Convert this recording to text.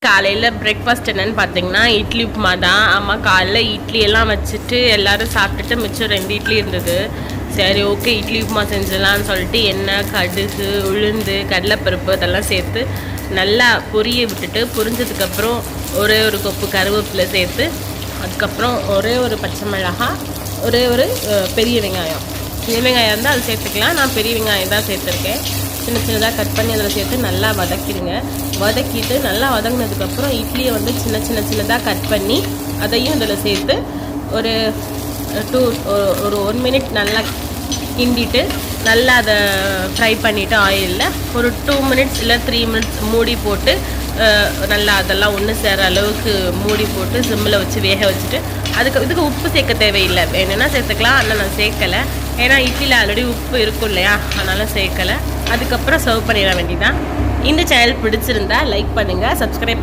காலையில் பிரேக்ஃபாஸ்ட் என்னன்னு பார்த்தீங்கன்னா இட்லி உப்புமா தான். ஆமாம், காலையில் இட்லி எல்லாம் வச்சுட்டு எல்லோரும் சாப்பிட்டுட்டு மிச்சம் 2 இட்லி இருந்தது. சரி, ஓகே, இட்லி உப்புமா செஞ்சிடலான்னு சொல்லிட்டு எண்ணெய், கடுகு, உளுந்து, கடலைப்பருப்பு அதெல்லாம் சேர்த்து நல்லா பொரிய விட்டுட்டு பொரிஞ்சதுக்கப்புறம் ஒரே ஒரு கொப்பு கருவேப்பிலை சேர்த்து அதுக்கப்புறம் ஒரே ஒரு பச்சை மிளகாய், ஒரே ஒரு பெரிய வெங்காயம். சின்ன வெங்காயம் இருந்தால் அது சேர்த்துக்கலாம். நான் பெரிய வெங்காயம் தான் சேர்த்துருக்கேன். சின்ன சின்னதாக கட் பண்ணி அதில் சேர்த்து நல்லா வதக்கிடுங்க. வதக்கிட்டு நல்லா வதங்கினதுக்கப்புறம் இட்லியை வந்து சின்னதாக கட் பண்ணி அதையும் இதில் சேர்த்து ஒரு 1 மினிட் நல்லா கிண்டிட்டு நல்லா அதை ஃப்ரை பண்ணிவிட்டு ஆயிலில் ஒரு 2 மினிட்ஸ் இல்லை 3 மினிட்ஸ் மூடி போட்டு நல்லா அதெல்லாம் ஒன்று சேர அளவுக்கு மூடி போட்டு சிம்மில் வச்சு வேக வச்சுட்டு இதுக்கு உப்பு சேர்க்க தேவையில்லை. வேணும்னா சேர்த்துக்கலாம், ஆனால் நான் சேர்க்கலை. ஏன்னா இட்லியில் ஆல்ரெடி உப்பு இருக்கும் இல்லையா, அதனால் சேர்க்கலை. அதுக்கப்புறம் சர்வ் பண்ணிட வேண்டியதான். இந்த சேனல் பிடிச்சிருந்தா லைக் பண்ணுங்கள், சப்ஸ்கிரைப்